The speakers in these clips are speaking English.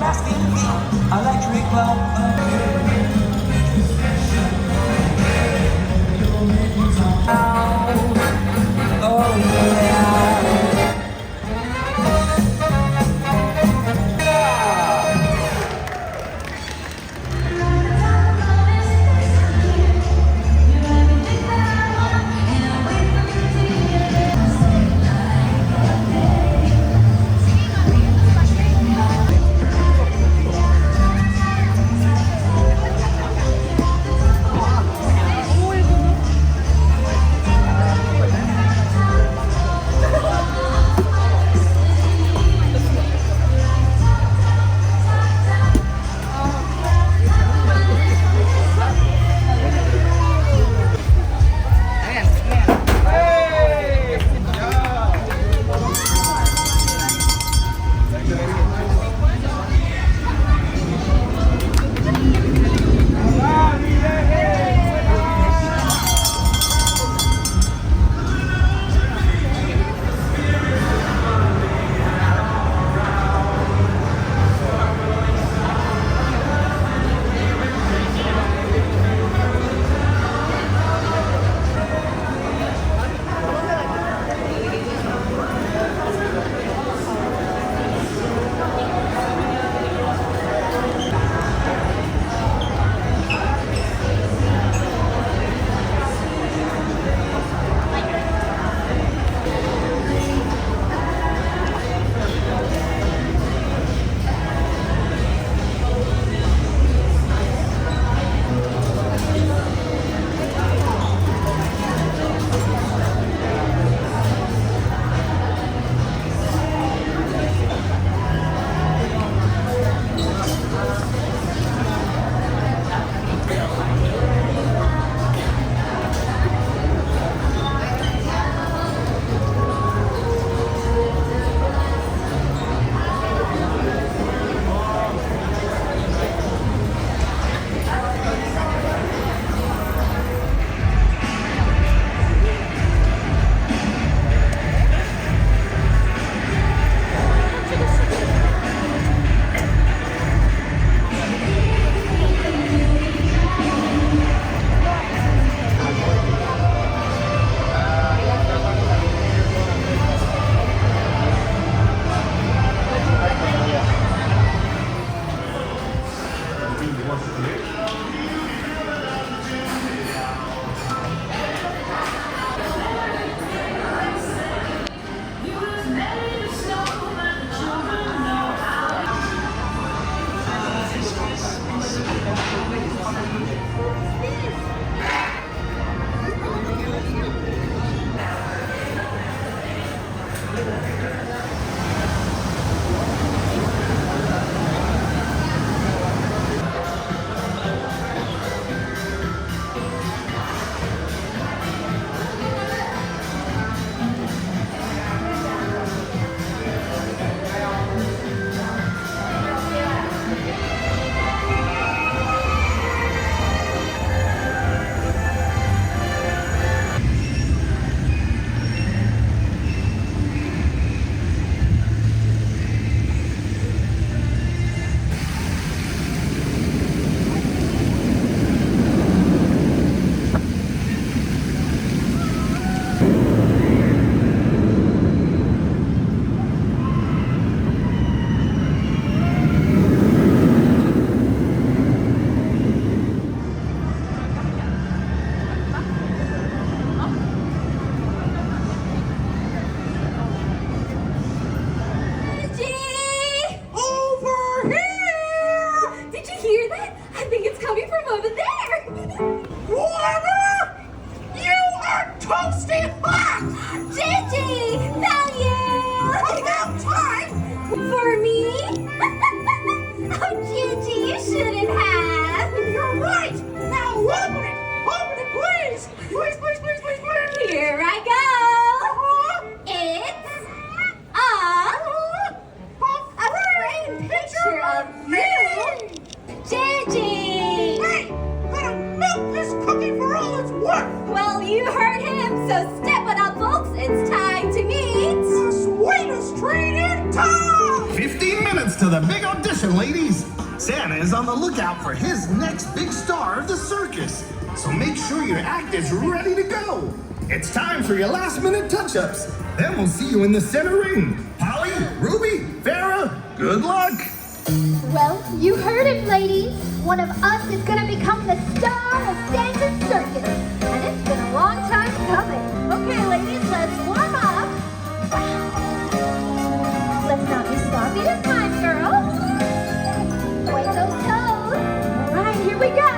asking feet, electric love. Oh yeah. to the big audition, ladies. Santa is on the lookout for his next big star of the circus. So make sure your act is ready to go. It's time for your last-minute touch-ups. Then we'll see you in the center ring. Holly, Ruby, Farrah, good luck. Well, you heard it, ladies. One of us is going to become the star of Santa's circus. And it's been a long time coming. Okay, ladies, let's warm up. Let's not be sloppy this time, girls. Point those toes. All right, here we go.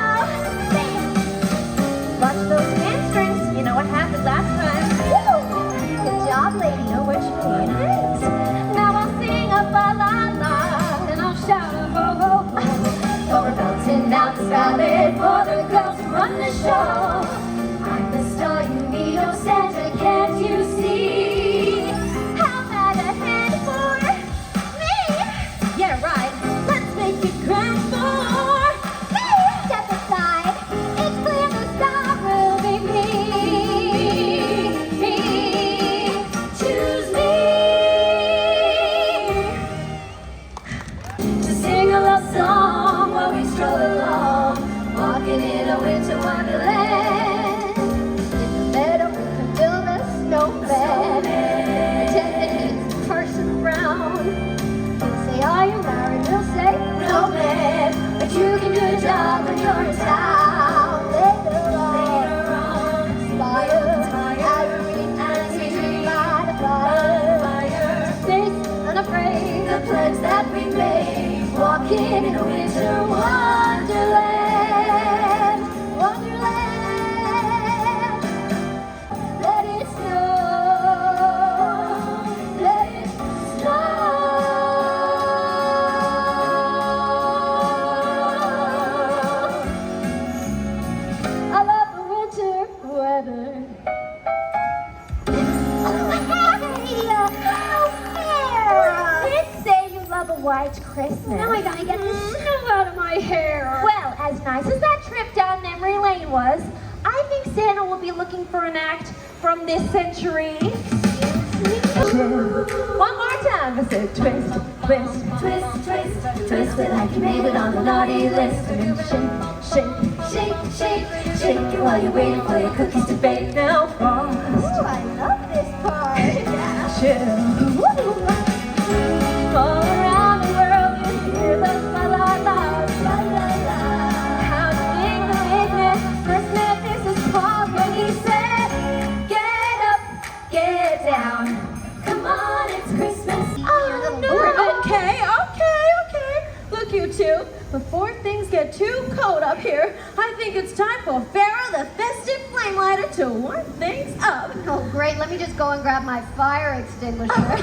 Bam. Watch those hamstrings. You know what happened last time. Woo! Good job, lady. Know what you mean. Thanks. Now I'll sing a ba-la-la. Shout a ho-ho-ho. Oh, we're belting out the ballad for the girls who run the show. I'm the star you need, oh Santa, can't you see? How bad a hand for me? Yeah, right. Let's make it grand for me. Step aside. It's clear the star will be me. Choose me. Sing a love song while we stroll along, walking in a winter wonderland. In the meadow we can build a snowman, pretend that he's Parson Brown. He'll say, are you married? We'll say, no man, but you can do a job when you're in town. Later on, inspire, Irene and Sweet by the fire. Face unafraid, the pledge that we made. Walking in a winter wonderland, wonderland. Let it snow, let it snow. I love the winter weather. A white Christmas. Now I gotta get the snow out of my hair. Well, as nice as that trip down memory lane was, I think Santa will be looking for an act from this century. One more time. I said twist, twist, twist, twist, twist it like you made it on the naughty list. And then shake, shake, shake, shake, shake it while you're waiting for your cookies to bake. Now frost. Ooh, I love this part. Yeah, chill. All around the world you hear the la-la-la, la-la-la. How to sing the bigness, Christmas is his called when he said, get up, get down, come on, it's Christmas. Oh, no. Okay. Look, you two, before things get too cold up here, I think it's time for Farrah the Festive Flame Lighter to warm things up. Oh, great. Let me just go and grab my fire extinguisher.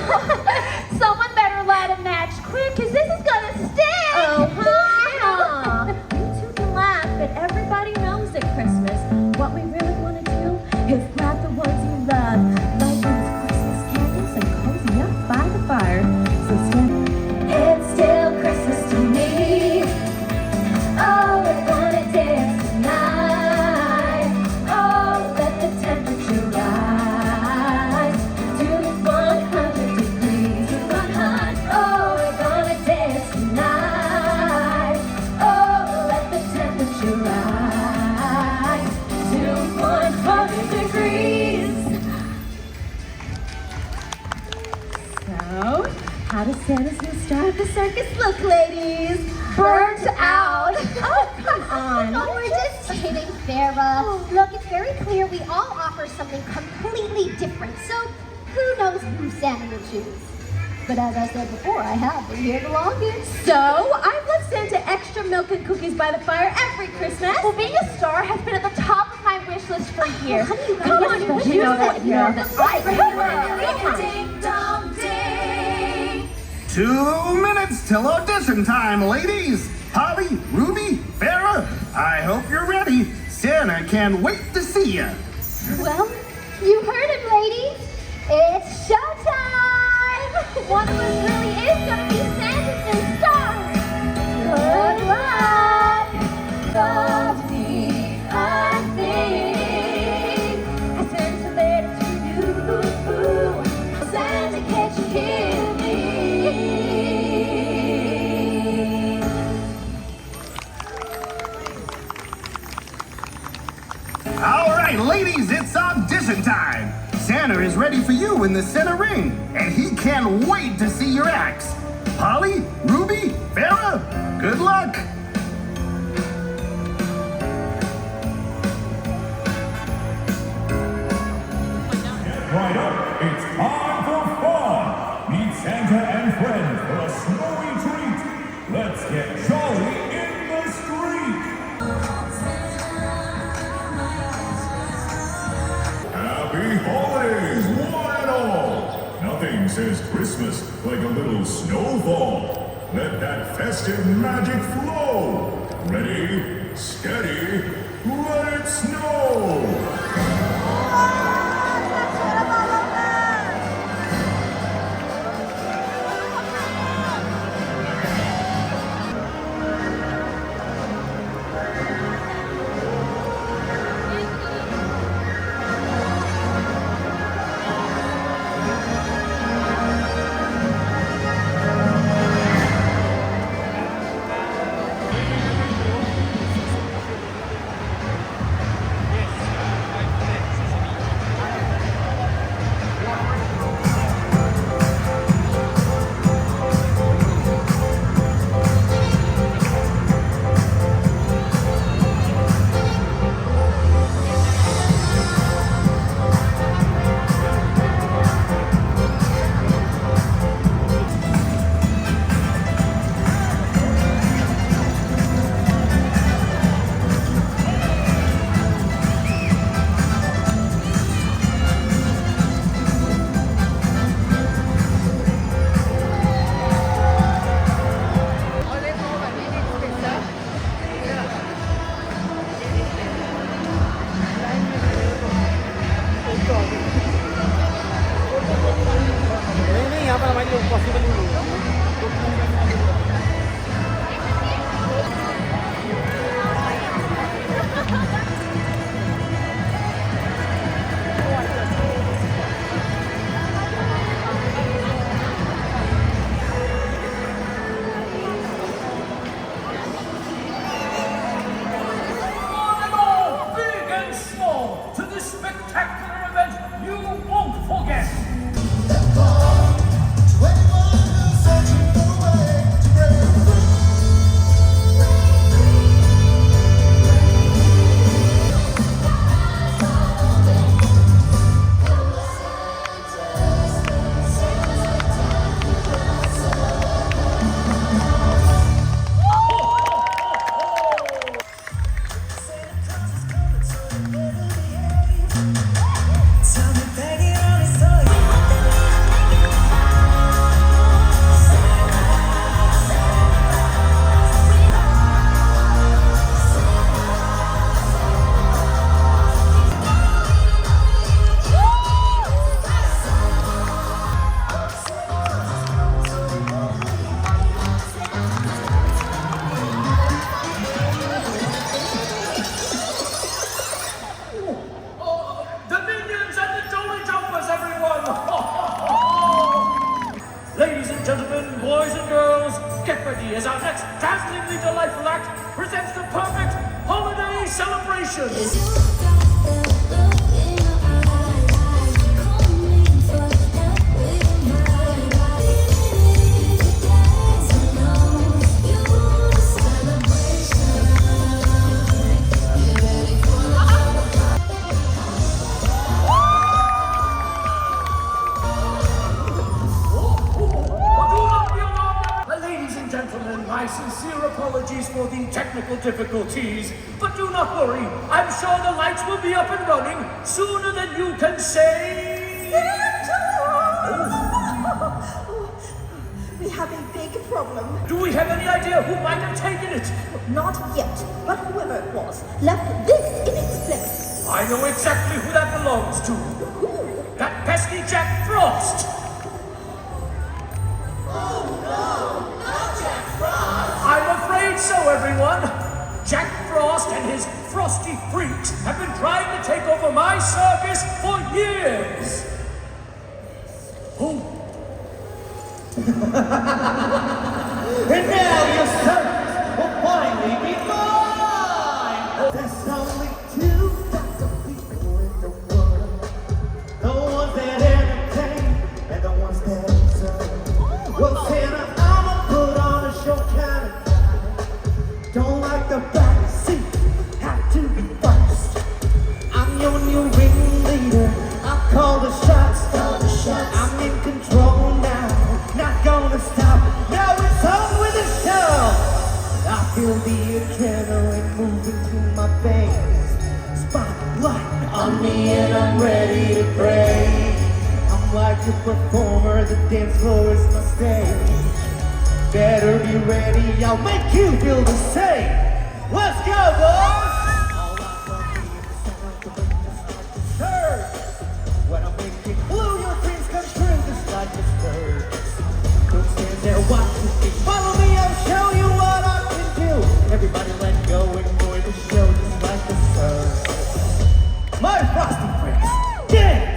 Someone better light a match quick, because this is going to stink. Oh, huh? You two can laugh, but everybody knows at Christmas what we really want to do is grab the ones you love, light those Christmas candles, and cozy up by the fire. So stand. It's still Christmas to me. Oh, we're gonna dance tonight. Oh, let the temperature rise to 100 degrees. 100. Oh, we're gonna dance tonight. Oh, let the temperature rise to 100 degrees. So, how does Santa's new star of the circus look, ladies? Burnt out. Oh, come on. Oh, we're just kidding, Farrah. Look, it's very clear we all offer something completely different. So, who knows who Santa will choose? But as I said before, I have been here the longest. So, I've left Santa extra milk and cookies by the fire every Christmas. Well, being a star has been at the top of my wish list for years. Come on, you know that. Ding dong ding. 2 minutes till audition time, ladies. Holly, Ruby, Farrah, I hope you're ready. Santa can't wait to see you. Well, you heard him, ladies. It's showtime! One of us really is gonna be Santa's new star. Good luck! Love me, I think. I sent a letter to you. Santa, can't you hear me? right, ladies, it's audition time. Santa is ready for you in the center ring, and he can't wait to see your acts. Holly, Ruby, Farrah, good luck. Right up, it's time for fun! Meet Santa and friends for a snowy treat! Let's get jolly in the street! Happy holidays, one and all! Nothing says Christmas like a little snowfall. Let that festive magic flow! Ready, steady, let it snow! Difficulties, but do not worry. I'm sure the lights will be up and running sooner than you can say. Santa! We have a big problem. Do we have any idea who might have taken it? Not yet, but whoever it was left this in its place. I know exactly who that belongs to. Who? That pesky Jack Frost. Oh no, not Jack Frost! I'm afraid so, everyone. Jack Frost and his frosty freaks have been trying to take over my circus for years. Oh. And now your circus will finally be mine! There's only two types of people feel the adrenaline moving through my veins. Spotlight on me and I'm ready to pray. I'm like a performer, the dance floor is my stage. Better be ready, I'll make you feel the same. Let's go, boys! All eyes on me in the center of the ring, just like the circus. When I make it blue, your dreams come true, just like the circus. Don't stand there watching me. Follow me, I'll show you what I can do. Everybody let go, enjoy the show, just like the circus. My Frosty friends, dance!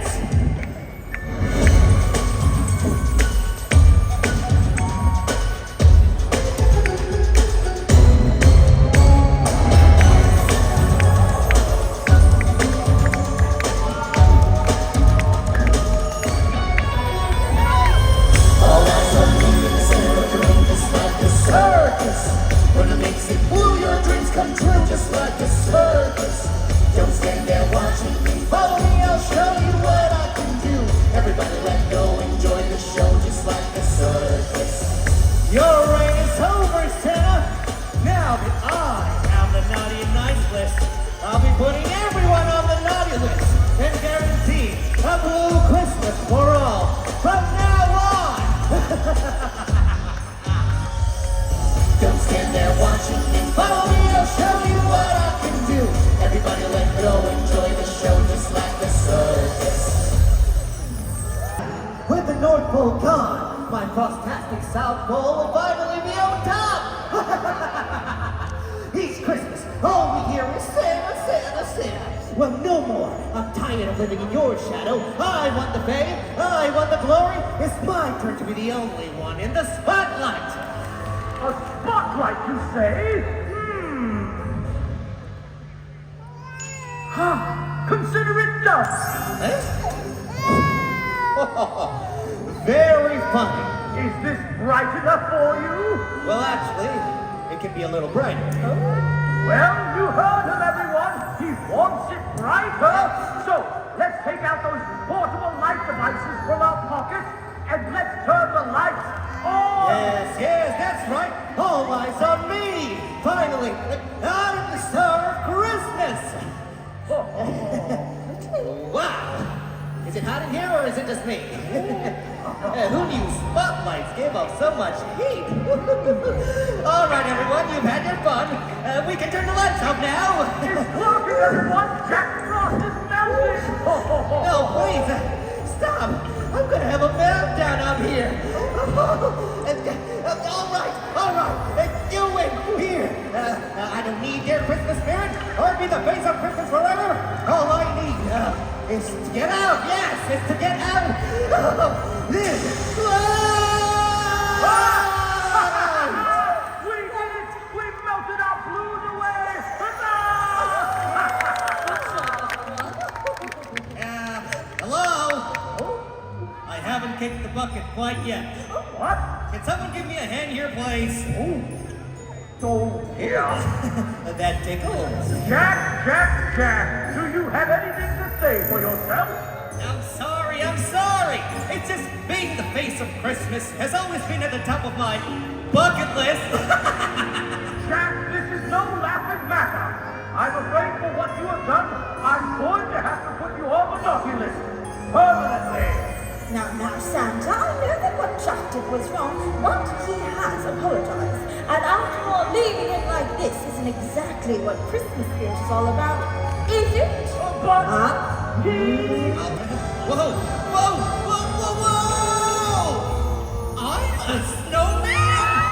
That tickles. Jack, do you have anything to say for yourself? I'm sorry. It's just being the face of Christmas has always been at the top of my bucket list. Jack, this is no laughing matter. I'm afraid for what you have done, I'm going to have to put you on the naughty list. Permanently. Now, Santa, I know that what Jack did was wrong, but he has apologized. And after all, leaving it like this isn't exactly what Christmas spirit is all about, is it? But Whoa! I'm a snowman!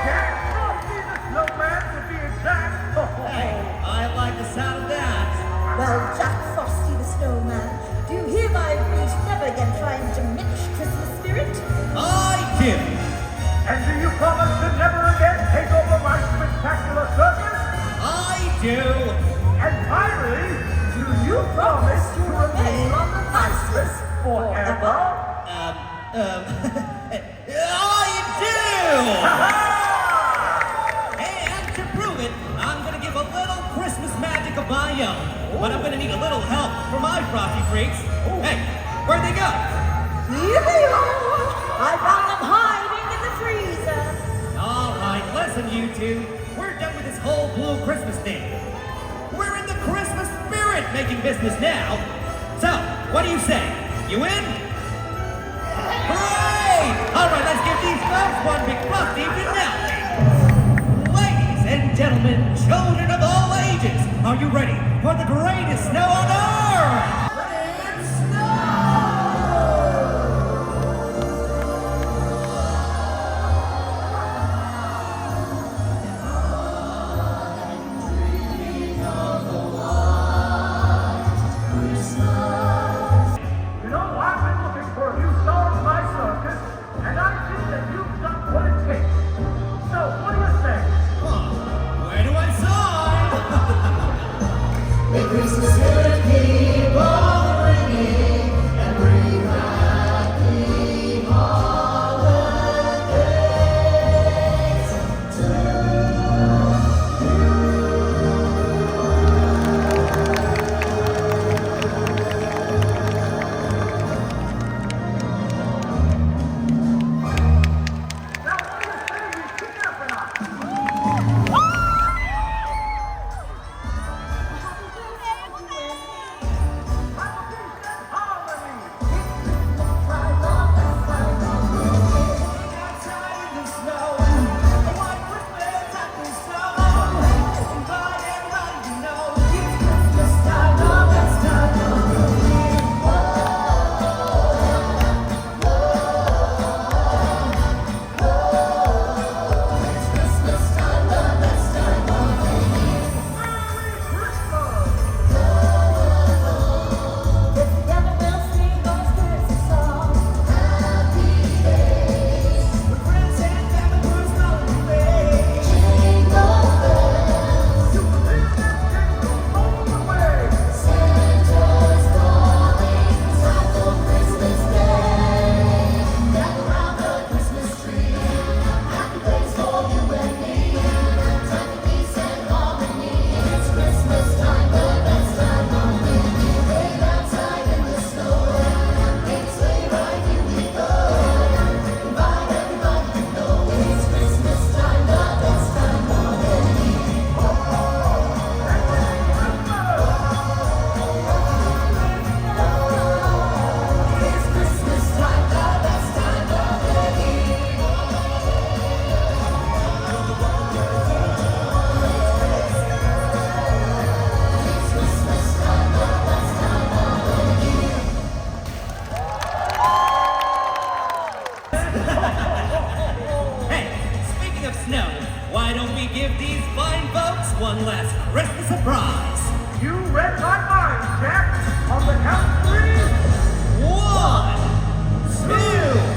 Jack Frosty the Snowman, to be exact. Hey, I like the sound of that. Well, Jack Frosty the Snowman, do you hereby agree to never again try and diminish Christmas spirit? I do. And do you promise to never again take over my spectacular circus? I do. And finally, do you promise to remain on the nice list forever? I do! And to prove it, I'm gonna give a little Christmas magic of my own. But I'm gonna need a little help from my Frosty freaks. Hey, where'd they go? Here they are! I found them hiding in the freezer. All right, listen, you two. We're this whole blue Christmas thing. We're in the Christmas spirit making business now. So, what do you say? You in? Great! All right, let's give these folks one big Frosty finale. Ladies and gentlemen, children of all ages, are you ready for the greatest snow on earth? You know, I've been looking for a new star for my circus, and I think that you've got what it takes. So, what do you say? Where do I sign? The Christmas spirit keep on ringing and bring happy holidays to Now, what do you say we keep it up or not? Together we'll sing those Christmas songs. With friends and family, we're snowing away. Santa's calling, time for Christmas Day. Gather round the Christmas tree. Happy days for you and me. Time for peace and harmony. It's Christmas time, the best time of the year. Wait outside in the snow. It's sleigh ride, here we go. Invite everybody you know. It's Christmas time, the best time of the year. It's Christmas time, the best time of the year. It's Christmas time, the best time of the year. Hey, speaking of snow, why don't we give these fine folks one last Christmas surprise? You read my mind, Jack. On the count of three. 1, 2,